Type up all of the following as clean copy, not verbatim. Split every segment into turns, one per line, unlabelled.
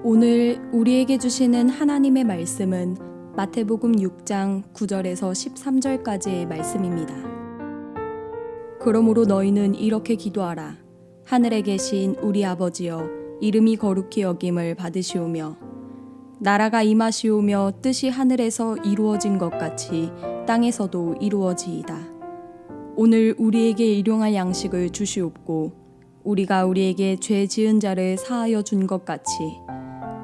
오늘 우리에게 주시는 하나님의 말씀은 마태복음 6장 9절에서 13절까지의 말씀입니다. 그러므로 너희는 이렇게 기도하라. 하늘에 계신 우리 아버지여, 이름이 거룩히 여김을 받으시오며 나라가 임하시오며 뜻이 하늘에서 이루어진 것 같이 땅에서도 이루어지이다. 오늘 우리에게 일용할 양식을 주시옵고 우리가 우리에게 죄 지은 자를 사하여 준 것 같이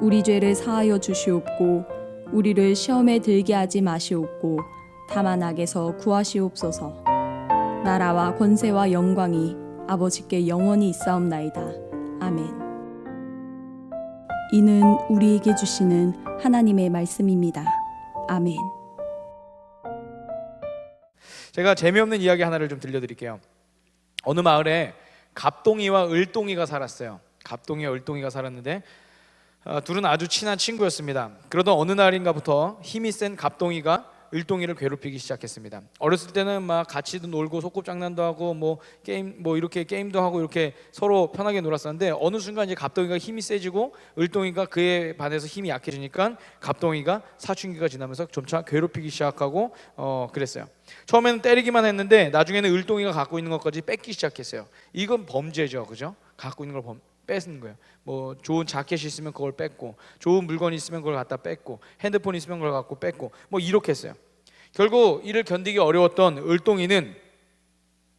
우리 죄를 사하여 주시옵고 우리를 시험에 들게 하지 마시옵고 다만 악에서 구하시옵소서. 나라와 권세와 영광이 아버지께 영원히 있사옵나이다. 아멘. 이는 우리에게 주시는 하나님의 말씀입니다. 아멘.
제가 재미없는 이야기 하나를 좀 들려드릴게요. 어느 마을에 갑동이와 을동이가 살았어요. 갑동이와 을동이가 살았는데 둘은 아주 친한 친구였습니다. 그러던 어느 날인가부터 힘이 센 갑동이가 을동이를 괴롭히기 시작했습니다. 어렸을 때는 막 같이도 놀고 소꿉장난도 하고 이렇게 게임도 하고 이렇게 서로 편하게 놀았었는데 어느 순간 이제 갑동이가 힘이 세지고 을동이가 그에 반해서 힘이 약해지니까 갑동이가 사춘기가 지나면서 점차 괴롭히기 시작하고 그랬어요. 처음에는 때리기만 했는데 나중에는 을동이가 갖고 있는 것까지 뺏기 시작했어요. 이건 범죄죠, 그죠? 갖고 있는 걸 뺏는 거예요. 뭐 좋은 자켓이 있으면 그걸 뺏고, 좋은 물건이 있으면 그걸 갖다 뺏고, 핸드폰이 있으면 그걸 갖고 뺏고, 뭐 이렇게 했어요. 결국 이를 견디기 어려웠던 을동이는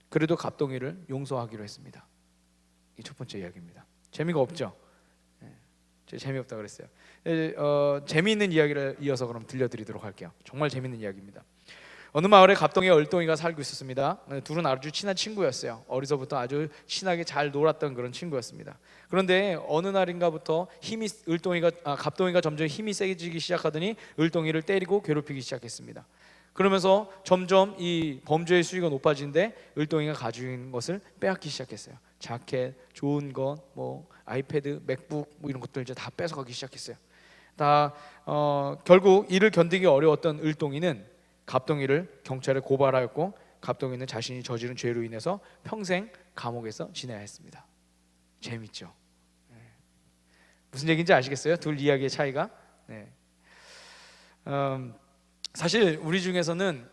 그래도 갑동이를 용서하기로 했습니다. 이 첫 번째 이야기입니다. 재미가 없죠? 제가 재미없다 그랬어요. 재미있는 이야기를 이어서 그럼 들려드리도록 할게요. 정말 재미있는 이야기입니다. 어느 마을에 갑동이와 을동이가 살고 있었습니다. 둘은 아주 친한 친구였어요. 어려서부터 아주 친하게 잘 놀았던 그런 친구였습니다. 그런데 어느 날인가부터 갑동이가 점점 힘이 세지기 시작하더니 을동이를 때리고 괴롭히기 시작했습니다. 그러면서 점점 이 범죄의 수위가 높아지는데 을동이가 가지고 있는 것을 빼앗기 시작했어요. 자켓, 좋은 것, 뭐 아이패드, 맥북 뭐 이런 것들 이제 다 뺏어가기 시작했어요. 결국 이를 견디기 어려웠던 을동이는 갑동이를 경찰에 고발하였고 갑동이는 자신이 저지른 죄로 인해서 평생 감옥에서 지내야 했습니다. 재밌죠? 무슨 얘기인지 아시겠어요? 둘 이야기의 차이가? 사실 우리 중에서는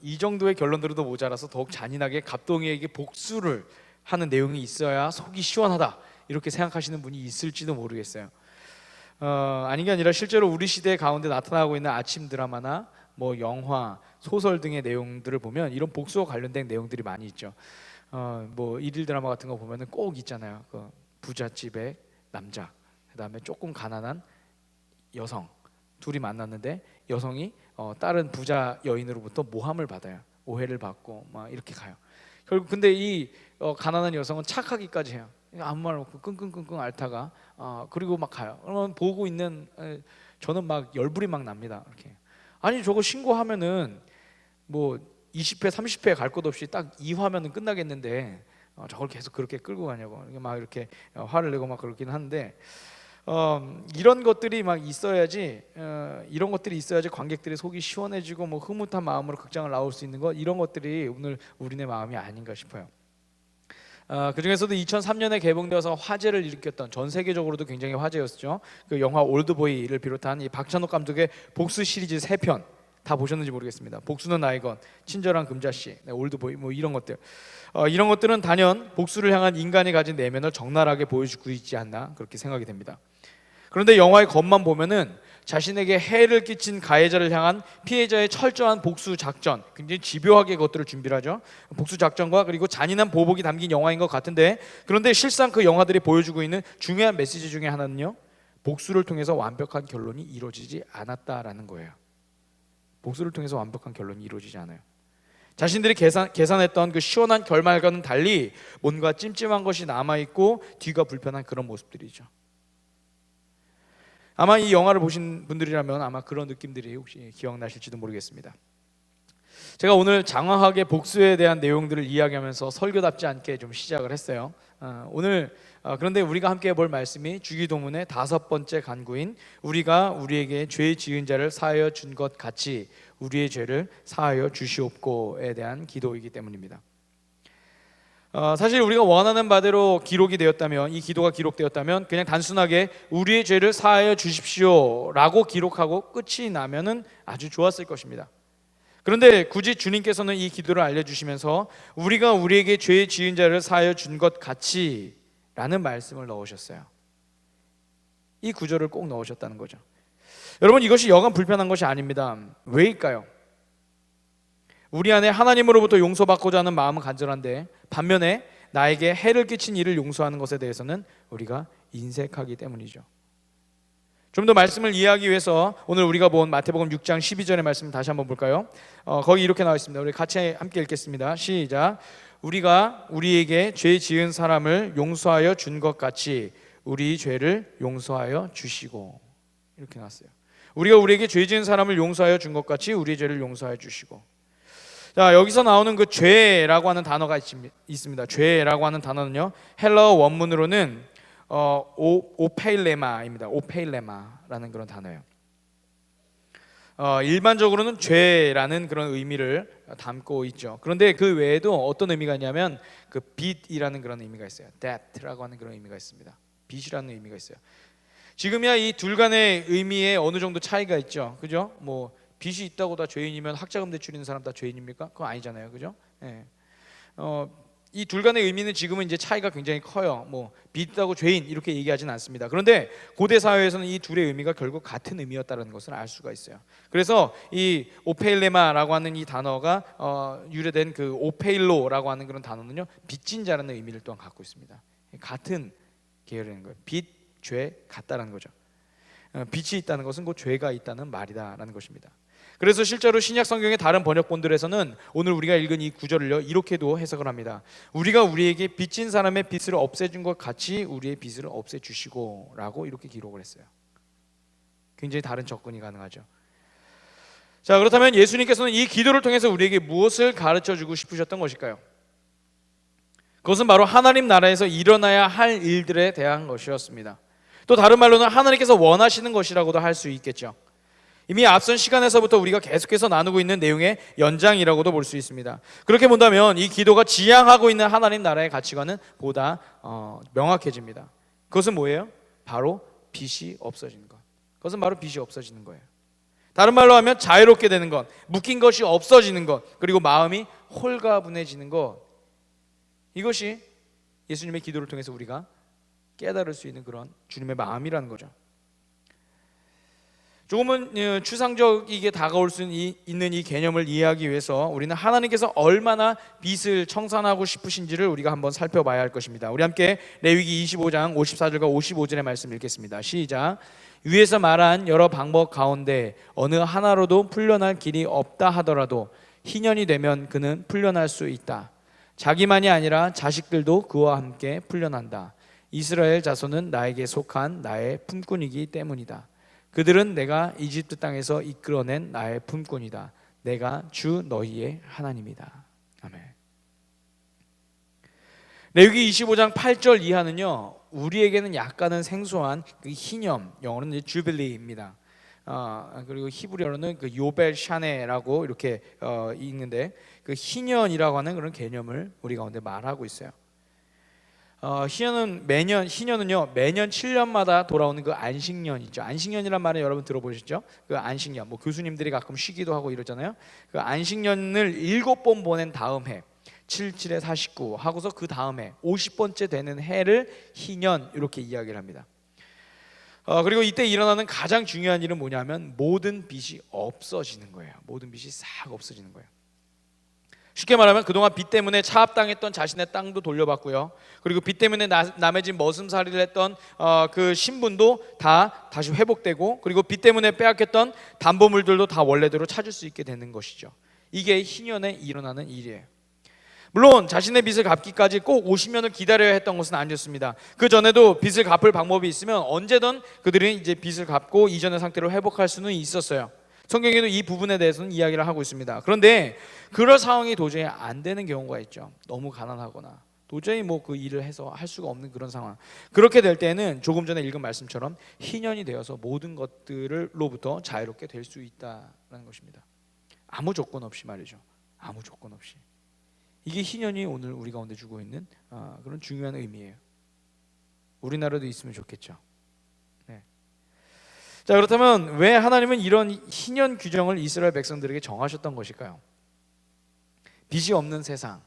이 정도의 결론들도 모자라서 더욱 잔인하게 갑동이에게 복수를 하는 내용이 있어야 속이 시원하다 이렇게 생각하시는 분이 있을지도 모르겠어요. 아닌 게 아니라 실제로 우리 시대 가운데 나타나고 있는 아침 드라마나 뭐 영화, 소설 등의 내용들을 보면 이런 복수와 관련된 내용들이 많이 있죠. 뭐 일일 드라마 같은 거 보면은 꼭 있잖아요. 그 부잣집의 남자, 그다음에 조금 가난한 여성 둘이 만났는데 여성이 다른 부자 여인으로부터 모함을 받아요. 오해를 받고 막 이렇게 가요. 결국 근데 이 가난한 여성은 착하기까지 해요. 아무 말 없고 끙끙끙끙 앓다가 그리고 막 가요. 그러면 보고 있는 저는 막 열불이 막 납니다. 이렇게. 아니 저거 신고하면은 뭐 20회 30회 갈 것 없이 딱 2화면은 끝나겠는데 저걸 계속 그렇게 끌고 가냐고 막 이렇게 화를 내고 막 그러긴 하는데 이런 것들이 막 있어야지 이런 것들이 있어야지 관객들의 속이 시원해지고 뭐 흐뭇한 마음으로 극장을 나올 수 있는 것 이런 것들이 오늘 우리네 마음이 아닌가 싶어요. 그 중에서도 2003년에 개봉되어서 화제를 일으켰던 전 세계적으로도 굉장히 화제였죠. 그 영화 올드보이를 비롯한 이 박찬욱 감독의 복수 시리즈 3편 다 보셨는지 모르겠습니다. 복수는 나이건, 친절한 금자씨, 올드보이 뭐 이런 것들 이런 것들은 단연 복수를 향한 인간이 가진 내면을 적나라하게 보여주고 있지 않나 그렇게 생각이 됩니다. 그런데 영화의 겉만 보면은 자신에게 해를 끼친 가해자를 향한 피해자의 철저한 복수 작전, 굉장히 집요하게 그것들을 준비를 하죠. 복수 작전과 그리고 잔인한 보복이 담긴 영화인 것 같은데 그런데 실상 그 영화들이 보여주고 있는 중요한 메시지 중에 하나는요, 복수를 통해서 완벽한 결론이 이루어지지 않았다라는 거예요. 복수를 통해서 완벽한 결론이 이루어지지 않아요. 자신들이 계산했던 그 시원한 결말과는 달리 뭔가 찜찜한 것이 남아있고 뒤가 불편한 그런 모습들이죠. 아마 이 영화를 보신 분들이라면 아마 그런 느낌들이 혹시 기억나실지도 모르겠습니다. 제가 오늘 장황하게 복수에 대한 내용들을 이야기하면서 설교답지 않게 좀 시작을 했어요. 그런데 우리가 함께 볼 말씀이 주기도문의 5번째 간구인 우리가 우리에게 죄 지은 자를 사하여 준 것 같이 우리의 죄를 사하여 주시옵고에 대한 기도이기 때문입니다. 사실 우리가 원하는 바대로 기록이 되었다면, 이 기도가 기록되었다면 그냥 단순하게 우리의 죄를 사하여 주십시오 라고 기록하고 끝이 나면은 아주 좋았을 것입니다. 그런데 굳이 주님께서는 이 기도를 알려주시면서 우리가 우리에게 죄 지은 자를 사하여 준 것 같이 라는 말씀을 넣으셨어요. 이 구절을 꼭 넣으셨다는 거죠. 여러분, 이것이 여간 불편한 것이 아닙니다. 왜일까요? 우리 안에 하나님으로부터 용서받고자 하는 마음은 간절한데 반면에 나에게 해를 끼친 일을 용서하는 것에 대해서는 우리가 인색하기 때문이죠. 좀 더 말씀을 이해하기 위해서 오늘 우리가 본 마태복음 6장 12절의 말씀 다시 한번 볼까요? 거기 이렇게 나와 있습니다. 우리 같이 함께 읽겠습니다. 시작. 우리가 우리에게 죄 지은 사람을 용서하여 준 것 같이 우리 죄를 용서하여 주시고, 이렇게 나왔어요. 우리가 우리에게 죄 지은 사람을 용서하여 준 것 같이 우리의 죄를 용서하여 주시고. 자, 여기서 나오는 그 죄라고 하는 단어가 있습니다. 죄라고 하는 단어는요, 헬라어 원문으로는 오페일레마입니다. 오페일레마라는 그런 단어예요. 일반적으로는 죄라는 그런 의미를 담고 있죠. 그런데 그 외에도 어떤 의미가 있냐면 그 빚이라는 그런 의미가 있어요. debt라고 하는 그런 의미가 있습니다. 빚이라는 의미가 있어요. 지금이야 이 둘 간의 의미에 어느 정도 차이가 있죠. 그죠? 뭐 빚이 있다고 다 죄인이면 학자금 대출있는 사람 다 죄인입니까? 그건 아니잖아요. 그죠? 예. 이 둘 간의 의미는 지금은 이제 차이가 굉장히 커요. 뭐 빚 있다고 죄인 이렇게 얘기하지는 않습니다. 그런데 고대 사회에서는 이 둘의 의미가 결국 같은 의미였다는 것을 알 수가 있어요. 그래서 이 오페일레마라고 하는 이 단어가 유래된 그 오페일로라고 하는 그런 단어는요, 빚진 자라는 의미를 또한 갖고 있습니다. 같은 계열인 거예요. 빚, 죄 같다라는 거죠. 빚이 있다는 것은 곧 죄가 있다는 말이다라는 것입니다. 그래서 실제로 신약 성경의 다른 번역본들에서는 오늘 우리가 읽은 이 구절을요, 이렇게도 해석을 합니다. 우리가 우리에게 빚진 사람의 빚을 없애준 것 같이 우리의 빚을 없애주시고 라고 이렇게 기록을 했어요. 굉장히 다른 접근이 가능하죠. 자, 그렇다면 예수님께서는 이 기도를 통해서 우리에게 무엇을 가르쳐주고 싶으셨던 것일까요? 그것은 바로 하나님 나라에서 일어나야 할 일들에 대한 것이었습니다. 또 다른 말로는 하나님께서 원하시는 것이라고도 할 수 있겠죠. 이미 앞선 시간에서부터 우리가 계속해서 나누고 있는 내용의 연장이라고도 볼 수 있습니다. 그렇게 본다면 이 기도가 지향하고 있는 하나님 나라의 가치관은 보다 명확해집니다. 그것은 뭐예요? 바로 빚이 없어지는 것. 그것은 바로 빚이 없어지는 거예요. 다른 말로 하면 자유롭게 되는 것, 묶인 것이 없어지는 것, 그리고 마음이 홀가분해지는 것. 이것이 예수님의 기도를 통해서 우리가 깨달을 수 있는 그런 주님의 마음이라는 거죠. 조금은 추상적이게 다가올 수 있는 이 개념을 이해하기 위해서 우리는 하나님께서 얼마나 빚을 청산하고 싶으신지를 우리가 한번 살펴봐야 할 것입니다. 우리 함께 레위기 25장 54절과 55절의 말씀 읽겠습니다. 시작. 위에서 말한 여러 방법 가운데 어느 하나로도 풀려날 길이 없다 하더라도 희년이 되면 그는 풀려날 수 있다. 자기만이 아니라 자식들도 그와 함께 풀려난다. 이스라엘 자손은 나에게 속한 나의 품꾼이기 때문이다. 그들은 내가 이집트 땅에서 이끌어낸 나의 품꾼이다. 내가 주 너희의 하나님이다. 아멘. 레위기 25장 8절 이하는요, 우리에게는 약간은 생소한 그 희념, 영어로는 이제 주빌리입니다. 그리고 히브리어로는 그 요벨 샤네라고 이렇게 읽는데, 그 희년이라고 하는 그런 개념을 우리 가운데 말하고 있어요. 희년은요 매년 7년마다 돌아오는 그 안식년 있죠. 안식년이란 말은 여러분 들어보셨죠? 그 안식년, 뭐 교수님들이 가끔 쉬기도 하고 이러잖아요. 그 안식년을 7번 보낸 다음 해 77에 49 하고서 그 다음 해 50번째 되는 해를 희년 이렇게 이야기를 합니다. 그리고 이때 일어나는 가장 중요한 일은 뭐냐면 모든 빚이 없어지는 거예요. 모든 빚이 싹 없어지는 거예요. 쉽게 말하면 그동안 빚 때문에 차압당했던 자신의 땅도 돌려받고요. 그리고 빚 때문에 남의 집 머슴살이를 했던 그 신분도 다 다시 회복되고, 그리고 빚 때문에 빼앗겼던 담보물들도 다 원래대로 찾을 수 있게 되는 것이죠. 이게 희년에 일어나는 일이에요. 물론 자신의 빚을 갚기까지 꼭 50년을 기다려야 했던 것은 아니었습니다. 그 전에도 빚을 갚을 방법이 있으면 언제든 그들은 이제 빚을 갚고 이전의 상태로 회복할 수는 있었어요. 성경에도 이 부분에 대해서는 이야기를 하고 있습니다. 그런데 그럴 상황이 도저히 안 되는 경우가 있죠. 너무 가난하거나 도저히 뭐 그 일을 해서 할 수가 없는 그런 상황. 그렇게 될 때는 조금 전에 읽은 말씀처럼 희년이 되어서 모든 것들로부터 자유롭게 될 수 있다는 것입니다. 아무 조건 없이 말이죠. 아무 조건 없이. 이게 희년이 오늘 우리 가운데 주고 있는 그런 중요한 의미예요. 우리나라도 있으면 좋겠죠. 네. 자, 그렇다면 왜 하나님은 이런 희년 규정을 이스라엘 백성들에게 정하셨던 것일까요? 빚이 없는 세상,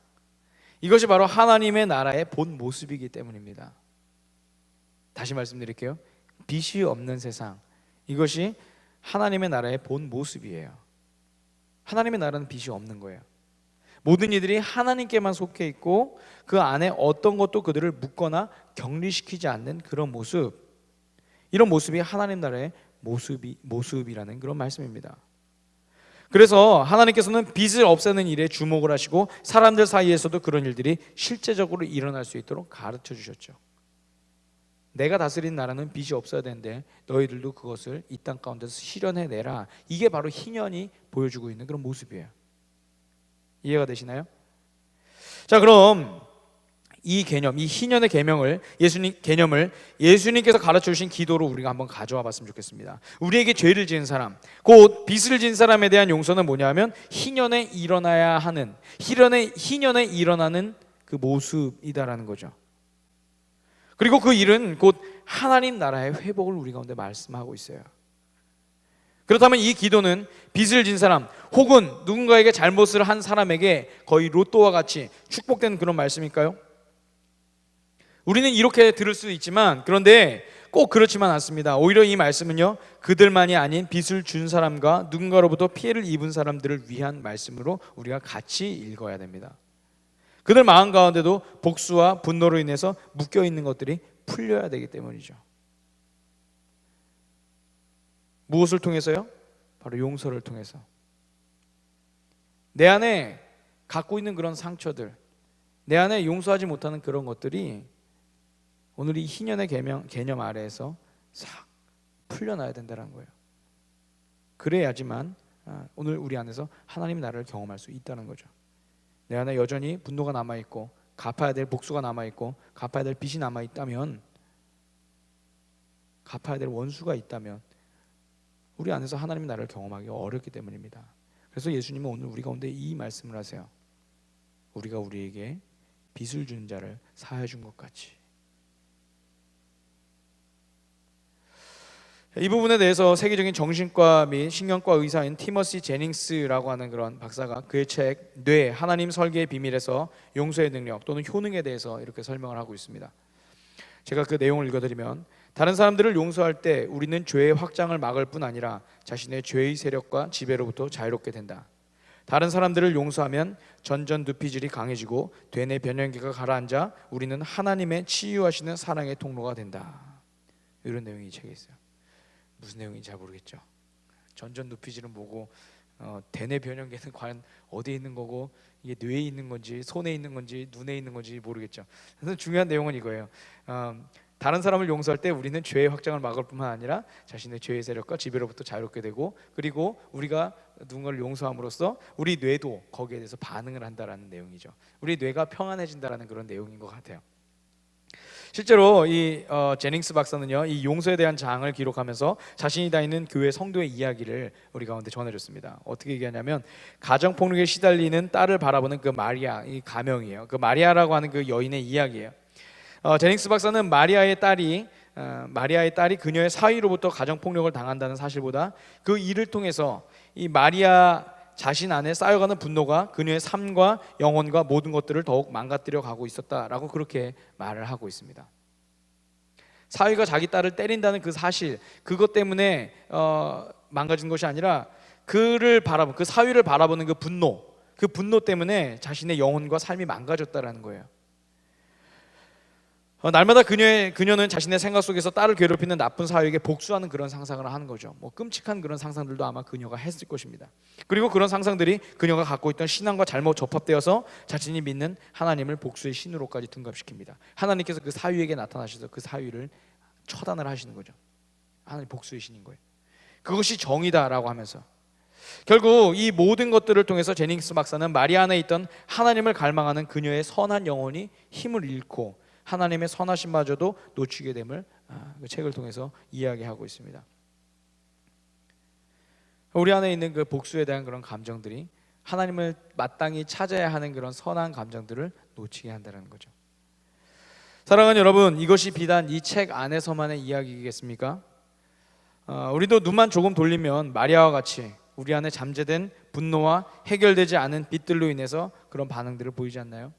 이것이 바로 하나님의 나라의 본 모습이기 때문입니다. 다시 말씀드릴게요. 빚이 없는 세상, 이것이 하나님의 나라의 본 모습이에요. 하나님의 나라는 빚이 없는 거예요. 모든 이들이 하나님께만 속해 있고 그 안에 어떤 것도 그들을 묶거나 격리시키지 않는 그런 모습, 이런 모습이 하나님 나라의 모습이라는 그런 말씀입니다. 그래서 하나님께서는 빚을 없애는 일에 주목을 하시고 사람들 사이에서도 그런 일들이 실제적으로 일어날 수 있도록 가르쳐 주셨죠. 내가 다스린 나라는 빚이 없어야 되는데 너희들도 그것을 이 땅 가운데서 실현해내라. 이게 바로 희년이 보여주고 있는 그런 모습이에요. 이해가 되시나요? 자, 그럼 이 개념, 이 희년의 개념을 예수님께서 가르쳐 주신 기도로 우리가 한번 가져와 봤으면 좋겠습니다. 우리에게 죄를 지은 사람, 곧 빚을 진 사람에 대한 용서는 뭐냐면 희년에 일어나야 하는, 희년에 일어나는 그 모습이다라는 거죠. 그리고 그 일은 곧 하나님 나라의 회복을 우리 가운데 말씀하고 있어요. 그렇다면 이 기도는 빚을 진 사람 혹은 누군가에게 잘못을 한 사람에게 거의 로또와 같이 축복된 그런 말씀일까요? 우리는 이렇게 들을 수 있지만 그런데 꼭 그렇지만 않습니다. 오히려 이 말씀은요, 그들만이 아닌 빚을 준 사람과 누군가로부터 피해를 입은 사람들을 위한 말씀으로 우리가 같이 읽어야 됩니다. 그들 마음 가운데도 복수와 분노로 인해서 묶여있는 것들이 풀려야 되기 때문이죠. 무엇을 통해서요? 바로 용서를 통해서. 내 안에 갖고 있는 그런 상처들, 내 안에 용서하지 못하는 그런 것들이 오늘 이 희년의 개념 아래에서 싹 풀려나야 된다는 거예요. 그래야지만 오늘 우리 안에서 하나님 나라를 경험할 수 있다는 거죠. 내 안에 여전히 분노가 남아있고 갚아야 될 복수가 남아있고 갚아야 될 빚이 남아있다면, 갚아야 될 원수가 있다면 우리 안에서 하나님 나라를 경험하기가 어렵기 때문입니다. 그래서 예수님은 오늘 우리 가운데 이 말씀을 하세요. 우리가 우리에게 빚을 준 자를 사해 준 것 같이. 이 부분에 대해서 세계적인 정신과 및 신경과 의사인 티머시 제닝스라고 하는 그런 박사가 그의 책 뇌, 하나님 설계의 비밀에서 용서의 능력 또는 효능에 대해서 이렇게 설명을 하고 있습니다. 제가 그 내용을 읽어드리면, 다른 사람들을 용서할 때 우리는 죄의 확장을 막을 뿐 아니라 자신의 죄의 세력과 지배로부터 자유롭게 된다. 다른 사람들을 용서하면 전전두피질이 강해지고 되뇌 변형계가 가라앉아 우리는 하나님의 치유하시는 사랑의 통로가 된다. 이런 내용이 이 책에 있어요. 무슨 내용인지 잘 모르겠죠. 전전두피질은 뭐고 대뇌 변형계는 과연 어디에 있는 거고 이게 뇌에 있는 건지 손에 있는 건지 눈에 있는 건지 모르겠죠. 그래서 중요한 내용은 이거예요. 다른 사람을 용서할 때 우리는 죄의 확장을 막을 뿐만 아니라 자신의 죄의 세력과 지배로부터 자유롭게 되고, 그리고 우리가 누군가를 용서함으로써 우리 뇌도 거기에 대해서 반응을 한다라는 내용이죠. 우리 뇌가 평안해진다라는 그런 내용인 것 같아요. 실제로 이 제닝스 박사는요, 이 용서에 대한 장을 기록하면서 자신이 다니는 교회 성도의 이야기를 우리 가운데 전해줬습니다. 어떻게 얘기하냐면, 가정폭력에 시달리는 딸을 바라보는 그 마리아, 이 가명이에요. 그 마리아라고 하는 그 여인의 이야기예요. 제닝스 박사는 마리아의 딸이 그녀의 사위로부터 가정폭력을 당한다는 사실보다 그 일을 통해서 이 마리아 자신 안에 쌓여가는 분노가 그녀의 삶과 영혼과 모든 것들을 더욱 망가뜨려 가고 있었다라고 그렇게 말을 하고 있습니다. 사위가 자기 딸을 때린다는 그 사실, 그것 때문에 망가진 것이 아니라 그 사위를 바라보는 그 분노 때문에 자신의 영혼과 삶이 망가졌다라는 거예요. 날마다 그녀는 자신의 생각 속에서 딸을 괴롭히는 나쁜 사위에게 복수하는 그런 상상을 하는 거죠. 끔찍한 그런 상상들도 아마 그녀가 했을 것입니다. 그리고 그런 상상들이 그녀가 갖고 있던 신앙과 잘못 접합되어서 자신이 믿는 하나님을 복수의 신으로까지 둔갑시킵니다. 하나님께서 그 사위에게 나타나셔서 그 사위를 처단을 하시는 거죠. 하나님 복수의 신인 거예요. 그것이 정의다라고 하면서 결국 이 모든 것들을 통해서 제닝스 박사는 마리아 안에 있던 하나님을 갈망하는 그녀의 선한 영혼이 힘을 잃고 하나님의 선하심마저도 놓치게 됨을 그 책을 통해서 이야기하고 있습니다. 우리 안에 있는 그 복수에 대한 그런 감정들이 하나님을 마땅히 찾아야 하는 그런 선한 감정들을 놓치게 한다는 거죠. 사랑하는 여러분, 이것이 비단 이 책 안에서만의 이야기겠습니까? 우리도 눈만 조금 돌리면 마리아와 같이 우리 안에 잠재된 분노와 해결되지 않은 빚들로 인해서 그런 반응들을 보이지 않나요?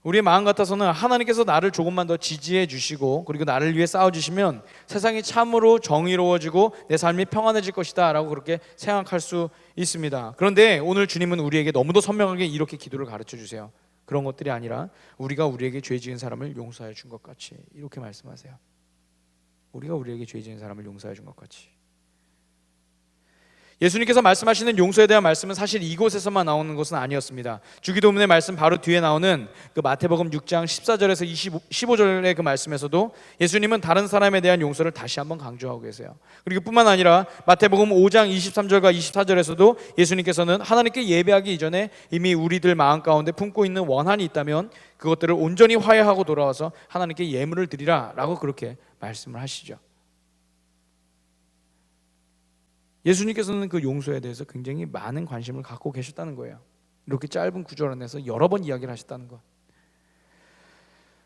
우리의 마음 같아서는 하나님께서 나를 조금만 더 지지해 주시고 그리고 나를 위해 싸워주시면 세상이 참으로 정의로워지고 내 삶이 평안해질 것이다 라고 그렇게 생각할 수 있습니다. 그런데 오늘 주님은 우리에게 너무도 선명하게 이렇게 기도를 가르쳐 주세요. 그런 것들이 아니라 우리가 우리에게 죄 지은 사람을 용서해 준 것 같이, 이렇게 말씀하세요. 우리가 우리에게 죄 지은 사람을 용서해 준 것 같이. 예수님께서 말씀하시는 용서에 대한 말씀은 사실 이곳에서만 나오는 것은 아니었습니다. 주기도문의 말씀 바로 뒤에 나오는 그 마태복음 6장 14절에서 15절의 그 말씀에서도 예수님은 다른 사람에 대한 용서를 다시 한번 강조하고 계세요. 그리고 뿐만 아니라 마태복음 5장 23절과 24절에서도 예수님께서는 하나님께 예배하기 이전에 이미 우리들 마음 가운데 품고 있는 원한이 있다면 그것들을 온전히 화해하고 돌아와서 하나님께 예물을 드리라 라고 그렇게 말씀을 하시죠. 예수님께서는 그 용서에 대해서 굉장히 많은 관심을 갖고 계셨다는 거예요. 이렇게 짧은 구절 안에서 여러 번 이야기를 하셨다는 것.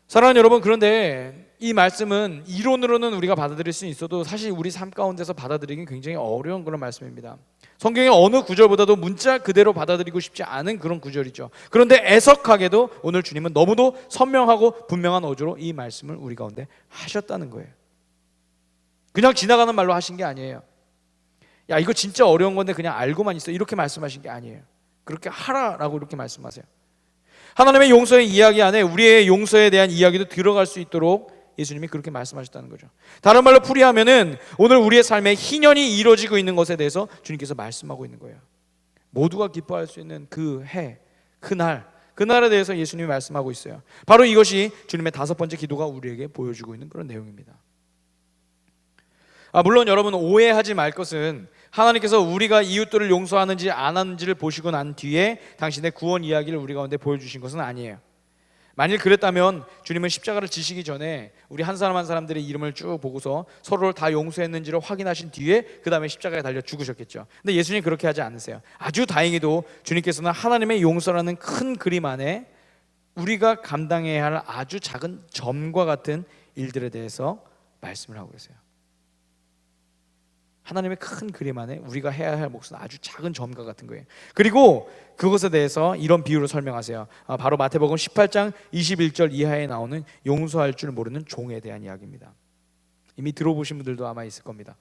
사랑하는 여러분, 그런데 이 말씀은 이론으로는 우리가 받아들일 수 있어도 사실 우리 삶 가운데서 받아들이기 굉장히 어려운 그런 말씀입니다. 성경의 어느 구절보다도 문자 그대로 받아들이고 싶지 않은 그런 구절이죠. 그런데 애석하게도 오늘 주님은 너무도 선명하고 분명한 어조로 이 말씀을 우리 가운데 하셨다는 거예요. 그냥 지나가는 말로 하신 게 아니에요. 야, 이거 진짜 어려운 건데 그냥 알고만 있어, 이렇게 말씀하신 게 아니에요. 그렇게 하라라고 이렇게 말씀하세요. 하나님의 용서의 이야기 안에 우리의 용서에 대한 이야기도 들어갈 수 있도록 예수님이 그렇게 말씀하셨다는 거죠. 다른 말로 풀이하면은 오늘 우리의 삶에 희년이 이루어지고 있는 것에 대해서 주님께서 말씀하고 있는 거예요. 모두가 기뻐할 수 있는 그 해, 그날에 대해서 예수님이 말씀하고 있어요. 바로 이것이 주님의 5번째 기도가 우리에게 보여주고 있는 그런 내용입니다. 물론 여러분, 오해하지 말 것은 하나님께서 우리가 이웃들을 용서하는지 안 하는지를 보시고 난 뒤에 당신의 구원 이야기를 우리 가운데 보여주신 것은 아니에요. 만일 그랬다면 주님은 십자가를 지시기 전에 우리 한 사람 한 사람들의 이름을 쭉 보고서 서로를 다 용서했는지를 확인하신 뒤에 그 다음에 십자가에 달려 죽으셨겠죠. 근데 예수님 그렇게 하지 않으세요. 아주 다행히도 주님께서는 하나님의 용서라는 큰 그림 안에 우리가 감당해야 할 아주 작은 점과 같은 일들에 대해서 말씀을 하고 계세요. 하나님의 큰 그림 안에 우리가 해야 할 몫은 아주 작은 점과 같은 거예요. 그리고 그것에 대해서 이런 비유로 설명하세요. 바로 마태복음 18장 21절 이하에 나오는 용서할 줄 모르는 종에 대한 이야기입니다. 이미 들어보신 분들도 아마 있을 겁니다.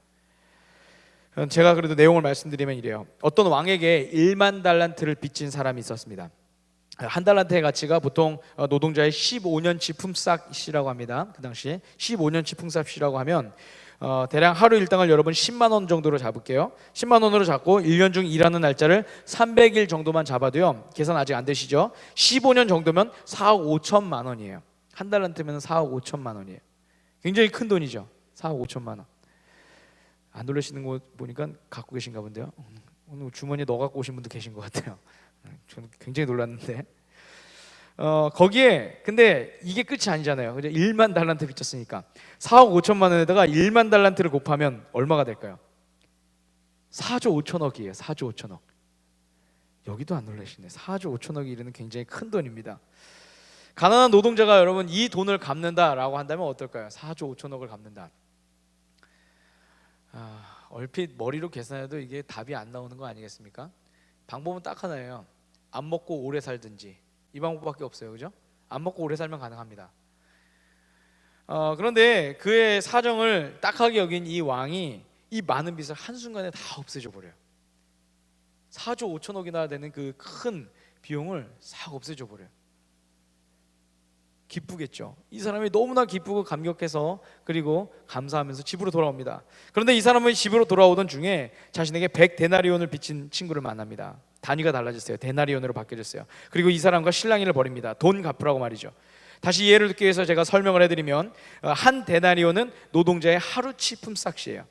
제가 그래도 내용을 말씀드리면 이래요. 어떤 왕에게 1만 달란트를 빚진 사람이 있었습니다. 한 달란트의 가치가 보통 노동자의 15년치 품삯이라고 합니다. 그 당시에 15년치 품삯이라고 하면 대략 하루 일당을 여러분 10만 원 정도로 잡을게요. 10만 원으로 잡고 1년 중 일하는 날짜를 300일 정도만 잡아도요, 계산 아직 안 되시죠? 15년 정도면 4억 5천만 원이에요. 한 달란트면 4억 5천만 원이에요. 굉장히 큰 돈이죠. 4억 5천만 원. 안 놀라시는 거 보니까 갖고 계신가 본데요. 오늘 주머니에 넣어 갖고 오신 분도 계신 것 같아요. 저는 굉장히 놀랐는데 거기에 근데 이게 끝이 아니잖아요. 1만 달란트 빚졌으니까 4억 5천만 원에다가 1만 달란트를 곱하면 얼마가 될까요? 4조 5천억이에요. 4조 5천억. 여기도 안 놀라시네. 4조 5천억이 이르는 굉장히 큰 돈입니다. 가난한 노동자가 여러분 이 돈을 갚는다라고 한다면 어떨까요? 4조 5천억을 갚는다. 얼핏 머리로 계산해도 이게 답이 안 나오는 거 아니겠습니까? 방법은 딱 하나예요. 안 먹고 오래 살든지. 이 방법밖에 없어요. 그죠? 안 먹고 오래 살면 가능합니다. 그런데 그의 사정을 딱하게 여긴 이 왕이 이 많은 빚을 한순간에 다 없애줘 버려요. 4조 5천억이나 되는 그 큰 비용을 싹 없애줘 버려요. 기쁘겠죠. 이 사람이 너무나 기쁘고 감격해서 그리고 감사하면서 집으로 돌아옵니다. 그런데 이 사람은 집으로 돌아오던 중에 자신에게 100데나리온을 빚진 친구를 만납니다. 단위가 달라졌어요. 데나리온으로 바뀌어졌어요. 그리고 이 사람과 실랑이를 벌입니다. 돈 갚으라고 말이죠. 다시 이해를 듣기 위해서 제가 설명을 해드리면 한 데나리온은 노동자의 하루치 품삯이에요.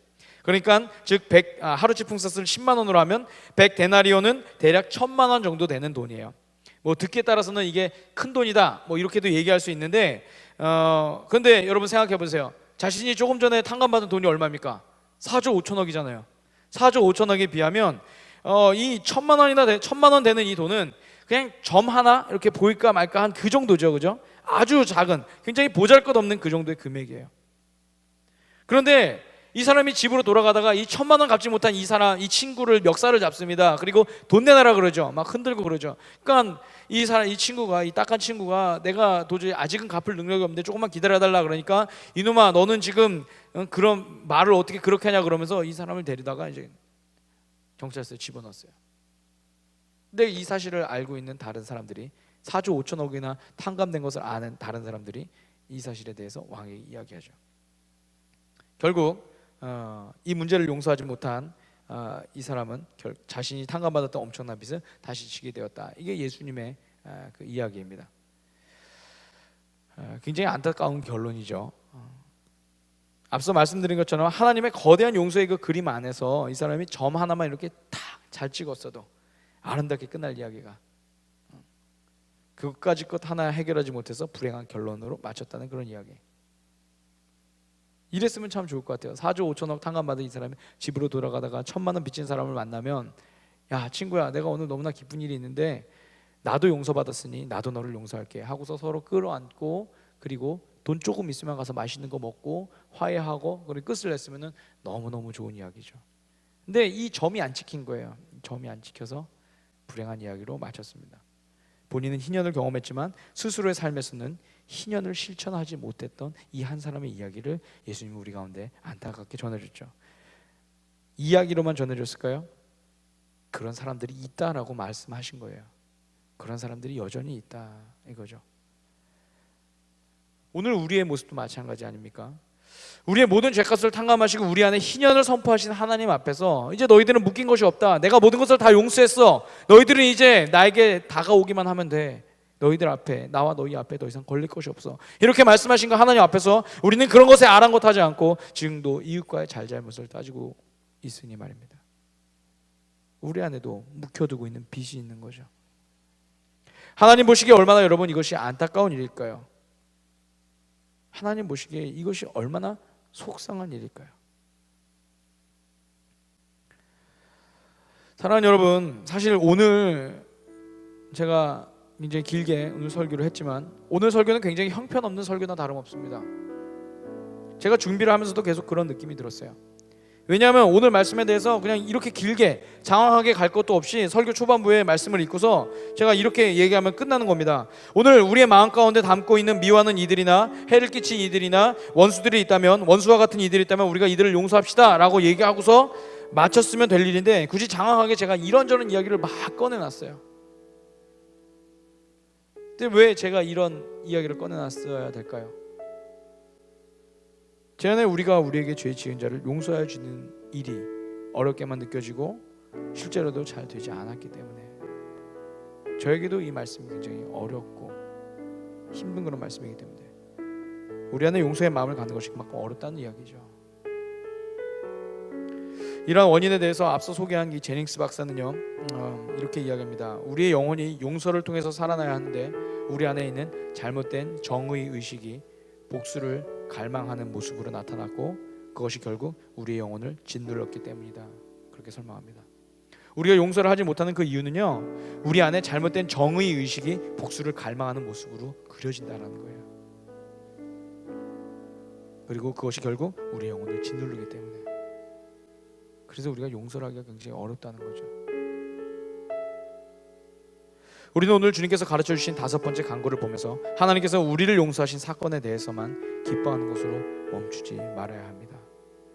그러니까 즉 하루치 품삯을 10만 원으로 하면 100데나리온은 대략 1,000만 원 정도 되는 돈이에요. 뭐 듣기에 따라서는 이게 큰 돈이다 뭐 이렇게도 얘기할 수 있는데 그런데 여러분 생각해 보세요. 자신이 조금 전에 탕감받은 돈이 얼마입니까? 4조 5천억이잖아요. 4조 5천억에 비하면 이 1,000만 원 되는 이 돈은 그냥 점 하나 이렇게 보일까 말까 한 그 정도죠, 그죠? 아주 작은, 굉장히 보잘것없는 그 정도의 금액이에요. 그런데 이 사람이 집으로 돌아가다가 이 1,000만 원 갚지 못한 이 친구를 멱살을 잡습니다. 그리고 돈 내놔라 그러죠. 막 흔들고 그러죠. 그러니까 이 딱한 친구가 내가 도저히 아직은 갚을 능력이 없는데 조금만 기다려달라 그러니까, 이놈아 너는 지금 그런 말을 어떻게 그렇게 하냐 그러면서 이 사람을 데리다가 이제 경찰서에 집어넣었어요. 근데 이 사실을 알고 있는 다른 사람들이, 4조 5천억이나 탕감된 것을 아는 다른 사람들이 이 사실에 대해서 왕에게 이야기하죠. 결국 이 문제를 용서하지 못한 이 사람은 자신이 탕감받았던 엄청난 빚을 다시 지게 되었다. 이게 예수님의 그 이야기입니다. 굉장히 안타까운 결론이죠. 앞서 말씀드린 것처럼 하나님의 거대한 용서의 그 그림 안에서 이 사람이 점 하나만 이렇게 탁 잘 찍었어도 아름답게 끝날 이야기가, 그것까지 것 하나 해결하지 못해서 불행한 결론으로 마쳤다는 그런 이야기. 이랬으면 참 좋을 것 같아요. 4조 5천억 탕감받은 이 사람이 집으로 돌아가다가 1,000만 원 빚진 사람을 만나면, 야 친구야, 내가 오늘 너무나 기쁜 일이 있는데 나도 용서받았으니 나도 너를 용서할게 하고서 서로 끌어안고, 그리고 돈 조금 있으면 가서 맛있는 거 먹고 화해하고 그리고 끝을 냈으면 너무너무 좋은 이야기죠. 근데 이 점이 안 찍힌 거예요. 점이 안 찍혀서 불행한 이야기로 마쳤습니다. 본인은 희년을 경험했지만 스스로의 삶에서는 희년을 실천하지 못했던 이 한 사람의 이야기를 예수님이 우리 가운데 안타깝게 전해줬죠. 이야기로만 전해줬을까요? 그런 사람들이 있다라고 말씀하신 거예요. 그런 사람들이 여전히 있다 이거죠. 오늘 우리의 모습도 마찬가지 아닙니까? 우리의 모든 죄값을 탕감하시고 우리 안에 희년을 선포하신 하나님 앞에서 이제 너희들은 묶인 것이 없다, 내가 모든 것을 다 용서했어, 너희들은 이제 나에게 다가오기만 하면 돼, 너희들 앞에, 나와 너희 앞에 더 이상 걸릴 것이 없어, 이렇게 말씀하신 거 하나님 앞에서 우리는 그런 것에 아랑곳하지 않고 지금도 이웃과의 잘잘못을 따지고 있으니 말입니다. 우리 안에도 묵혀두고 있는 빚이 있는 거죠. 하나님 보시기에 얼마나 여러분 이것이 안타까운 일일까요? 하나님 보시기에 이것이 얼마나 속상한 일일까요? 사랑하는 여러분, 사실 오늘 제가 굉장히 길게 오늘 설교를 했지만 오늘 설교는 굉장히 형편없는 설교나 다름없습니다. 제가 준비를 하면서도 계속 그런 느낌이 들었어요. 왜냐하면 오늘 말씀에 대해서 그냥 이렇게 길게 장황하게 갈 것도 없이 설교 초반부에 말씀을 읽고서 제가 이렇게 얘기하면 끝나는 겁니다. 오늘 우리의 마음 가운데 담고 있는 미워하는 이들이나 해를 끼친 이들이나 원수들이 있다면, 원수와 같은 이들이 있다면 우리가 이들을 용서합시다 라고 얘기하고서 마쳤으면 될 일인데, 굳이 장황하게 제가 이런저런 이야기를 막 꺼내놨어요. 근데 왜 제가 이런 이야기를 꺼내놨어야 될까요? 제 안에 우리가 우리에게 죄 지은 자를 용서해 주는 일이 어렵게만 느껴지고 실제로도 잘 되지 않았기 때문에 저에게도 이 말씀이 굉장히 어렵고 힘든 그런 말씀이기 때문에 우리 안에 용서의 마음을 갖는 것이 그만큼 어렵다는 이야기죠. 이러한 원인에 대해서 앞서 소개한 이 제닝스 박사는요, 이렇게 이야기합니다. 우리의 영혼이 용서를 통해서 살아나야 하는데 우리 안에 있는 잘못된 정의 의식이 복수를 갈망하는 모습으로 나타났고, 그것이 결국 우리의 영혼을 짓눌렀기 때문이다. 그렇게 설명합니다. 우리가 용서를 하지 못하는 그 이유는요, 우리 안에 잘못된 정의 의식이 복수를 갈망하는 모습으로 그려진다라는 거예요. 그리고 그것이 결국 우리의 영혼을 짓누르기 때문에, 그래서 우리가 용서를 하기가 굉장히 어렵다는 거죠. 우리는 오늘 주님께서 가르쳐 주신 5번째 강구를 보면서 하나님께서 우리를 용서하신 사건에 대해서만 기뻐하는 것으로 멈추지 말아야 합니다.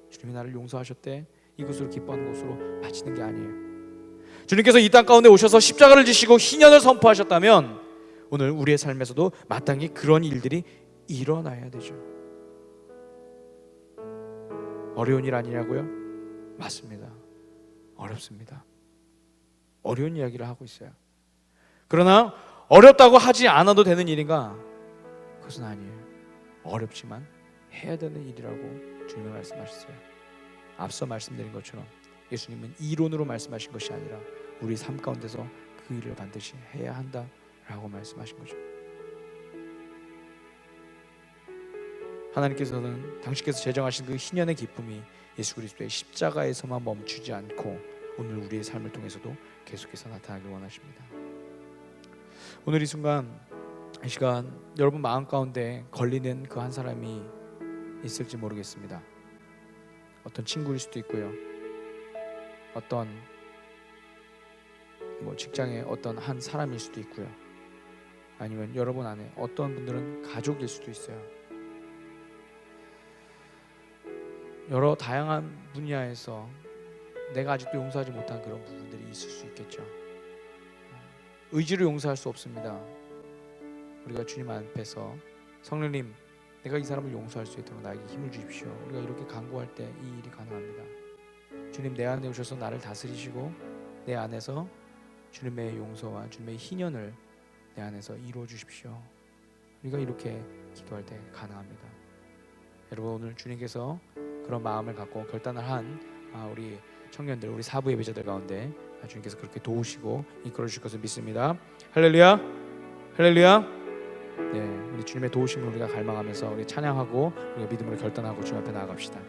주님이 나를 용서하셨대, 이것으로 기뻐하는 것으로 마치는 게 아니에요. 주님께서 이 땅 가운데 오셔서 십자가를 지시고 희년을 선포하셨다면 오늘 우리의 삶에서도 마땅히 그런 일들이 일어나야 되죠. 어려운 일 아니냐고요? 맞습니다. 어렵습니다. 어려운 이야기를 하고 있어요. 그러나 어렵다고 하지 않아도 되는 일인가? 그것은 아니에요. 어렵지만 해야 되는 일이라고 주님이 말씀하셨어요. 앞서 말씀드린 것처럼 예수님은 이론으로 말씀하신 것이 아니라 우리 삶 가운데서 그 일을 반드시 해야 한다라고 말씀하신 거죠. 하나님께서는 당신께서 제정하신 그 희년의 기쁨이 예수 그리스도의 십자가에서만 멈추지 않고 오늘 우리의 삶을 통해서도 계속해서 나타나길 원하십니다. 오늘 이 순간, 이 시간 여러분 마음 가운데 걸리는 그 한 사람이 있을지 모르겠습니다. 어떤 친구일 수도 있고요, 어떤 직장의 어떤 한 사람일 수도 있고요, 아니면 여러분 안에 어떤 분들은 가족일 수도 있어요. 여러 다양한 분야에서 내가 아직도 용서하지 못한 그런 부분들이 있을 수 있겠죠. 의지로 용서할 수 없습니다. 우리가 주님 앞에서 성령님, 내가 이 사람을 용서할 수 있도록 나에게 힘을 주십시오, 우리가 이렇게 간구할 때 이 일이 가능합니다. 주님, 내 안에 오셔서 나를 다스리시고 내 안에서 주님의 용서와 주님의 희년을 내 안에서 이루어 주십시오. 우리가 이렇게 기도할 때 가능합니다. 여러분, 오늘 주님께서 그런 마음을 갖고 결단을 한 우리 청년들, 우리 사부 예배자들 가운데 주님께서 그렇게 도우시고 이끌어 주실 것을 믿습니다. 할렐루야, 할렐루야. 네, 우리 주님의 도우심을 우리가 갈망하면서 우리 찬양하고 우리가 믿음으로 결단하고 주님 앞에 나아갑시다.